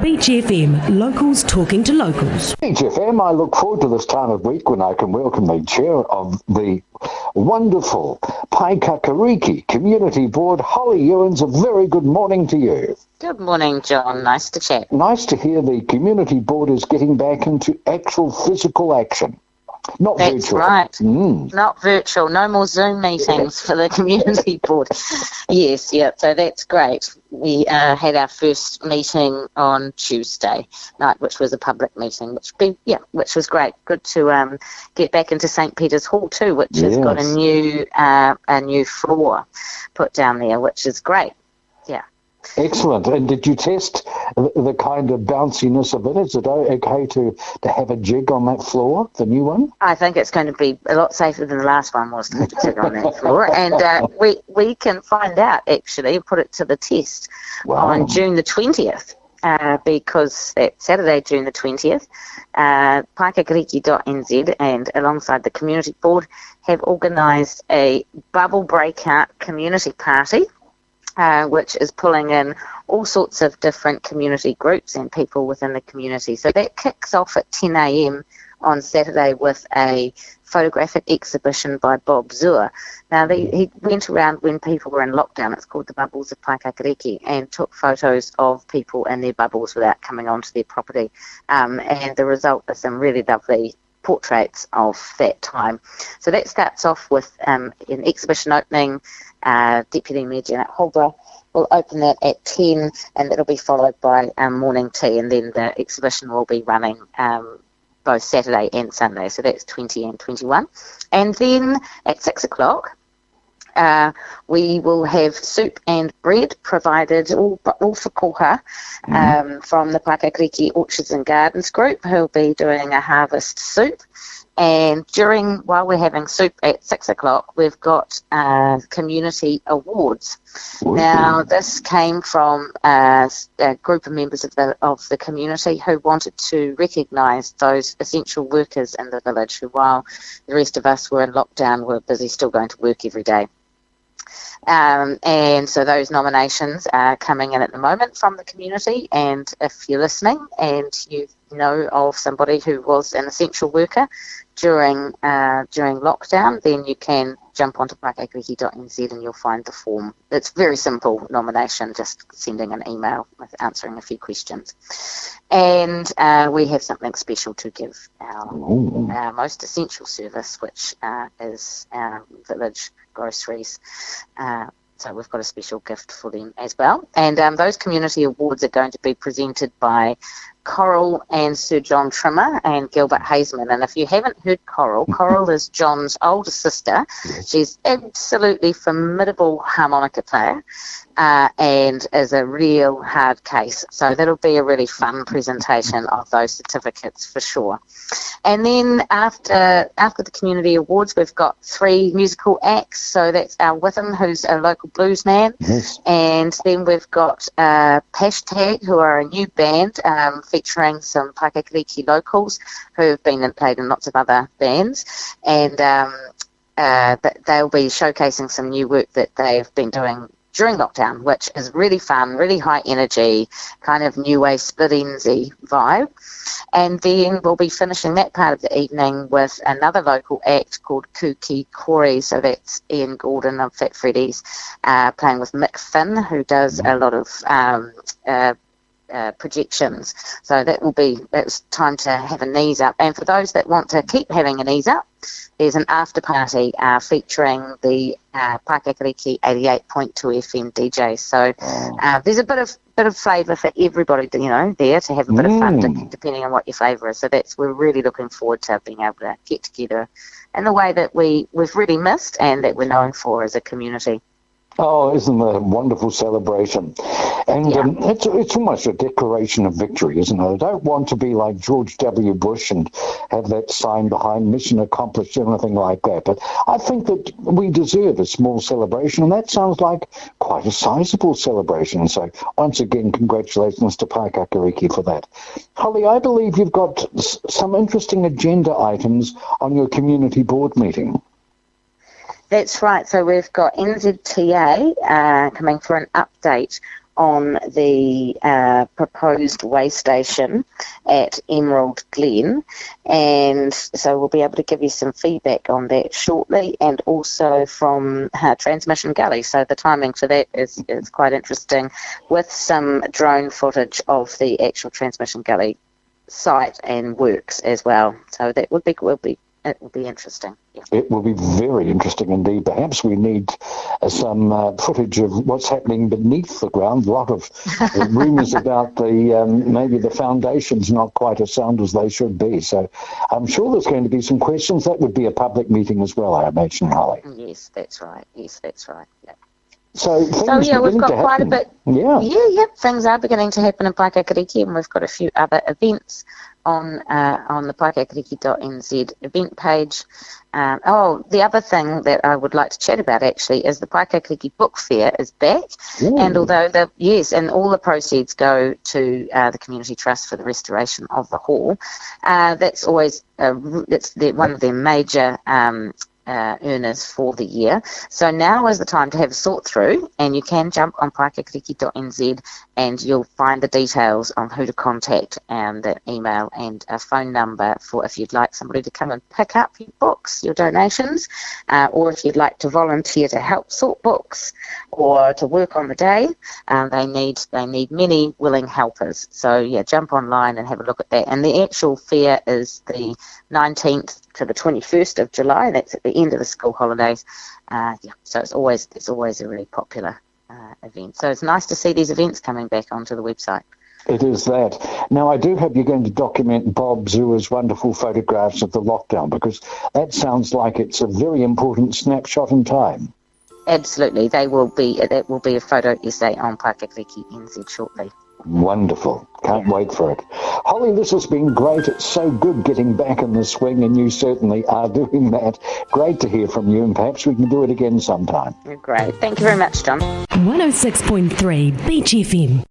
Beach FM, locals talking to locals. Beach FM, I look forward to this time of week when I can welcome the chair of the wonderful Paekakariki Community Board, Holly Ewens. A very good morning to you. Good morning, John. Nice to chat. Nice to hear the Community Board is getting back into actual physical action. Not That's virtual. Right. Not virtual. No more Zoom meetings for the Community Board. Yes, yeah. So that's great. We had our first meeting on Tuesday night, which was a public meeting, which was great. Good to get back into St. Peter's Hall too, which has got a new floor put down there, which is great. Yeah. Excellent. And did you test the kind of bounciness of it? Is it okay to have a jig on that floor, the new one? I think it's going to be a lot safer than the last one was to have a jig on that floor. And we can find out, actually, put it to the test on June the 20th. Because that's Saturday, June the 20th, Paekakariki.nz and alongside the Community Board have organised a Bubble Breakout Community Party, which is pulling in all sorts of different community groups and people within the community. So that kicks off at 10 a.m. on Saturday with a photographic exhibition by Bob Zur. Now, he went around when people were in lockdown, it's called the Bubbles of Paekakariki, and took photos of people in their bubbles without coming onto their property. And the result is some really lovely portraits of that time. So that starts off with an exhibition opening. Deputy Mayor Janet Holbrook will open that at 10, and that'll be followed by morning tea, and then the exhibition will be running both Saturday and Sunday, so that's 20 and 21. And then at 6 o'clock, we will have soup and bread provided, all for koha, from the Paekakariki Orchards and Gardens group, who'll be doing a harvest soup. And while we're having soup at 6 o'clock, we've got community awards. Now, this came from a group of members of the community who wanted to recognise those essential workers in the village who, while the rest of us were in lockdown, were busy still going to work every day. And so those nominations are coming in at the moment from the community, and if you're listening and you know of somebody who was an essential worker during lockdown, then you can jump onto paekakariki.nz and you'll find the form. It's a very simple nomination, just sending an email with answering a few questions. And we have something special to give our most essential service, which is our village groceries. So we've got a special gift for them as well. And those community awards are going to be presented by Coral and Sir John Trimmer and Gilbert Hazeman. And if you haven't heard Coral is John's older sister. She's absolutely formidable harmonica player and is a real hard case. So that'll be a really fun presentation of those certificates for sure. And then after the community awards, we've got 3 musical acts. So that's our Witham, who's a local blues man. Yes. And then we've got Hashtag, who are a new band featuring some Paekakariki locals who have been and played in lots of other bands. And they'll be showcasing some new work that they've been doing during lockdown, which is really fun, really high energy, kind of new wave split-ends-y vibe. And then we'll be finishing that part of the evening with another local act called Kuki Kori. So that's Ian Gordon of Fat Freddy's playing with Mick Finn, who does a lot of projections. So that's time to have a knees up. And for those that want to keep having a knees up, there's an after party featuring the Paekakariki 88.2 FM DJs. So there's a bit of flavour for everybody, there to have a bit of fun, depending on what your flavour is. So we're really looking forward to being able to get together in the way that we've really missed and that we're known for as a community. Oh, isn't that a wonderful celebration? And it's almost a declaration of victory, isn't it? I don't want to be like George W. Bush and have that sign behind mission accomplished, anything like that. But I think that we deserve a small celebration, and that sounds like quite a sizable celebration. So once again, congratulations to Paekakariki for that. Holly, I believe you've got some interesting agenda items on your community board meeting. That's right. So we've got NZTA coming for an update on the proposed way station at Emerald Glen, and so we'll be able to give you some feedback on that shortly, and also from Transmission Gully. So the timing for that is quite interesting, with some drone footage of the actual Transmission Gully site and works as well. So that will be interesting. Yeah. It will be very interesting indeed. Perhaps we need some footage of what's happening beneath the ground. A lot of rumours about maybe the foundations not quite as sound as they should be. So I'm sure there's going to be some questions. That would be a public meeting as well, I imagine, Holly. Yes, that's right. Yeah. So we've got quite a bit. Yeah. Things are beginning to happen in Paekakariki, and we've got a few other events on the paekakariki.nz event page. The other thing that I would like to chat about actually is the Paekakariki Book Fair is back. Ooh. And although all the proceeds go to the Community Trust for the restoration of the hall, that's always one of their major earners for the year. So now is the time to have a sort through, and you can jump on paekakariki.nz and you'll find the details on who to contact, the email and a phone number for if you'd like somebody to come and pick up your books, your donations, or if you'd like to volunteer to help sort books or to work on the day. They need many willing helpers. So jump online and have a look at that. And the actual fair is the 19th to the 21st of July. That's at the end of the school holidays. So it's always a really popular event. So it's nice to see these events coming back onto the website. It is that. Now, I do hope you're going to document Bob Zua's wonderful photographs of the lockdown, because that sounds like it's a very important snapshot in time. Absolutely. That will be a photo essay on Paekakariki NZ shortly. Wonderful. Can't wait for it. Holly, this has been great. It's so good getting back in the swing, and you certainly are doing that. Great to hear from you, and perhaps we can do it again sometime. Great. Thank you very much, John. 106.3 Beach FM.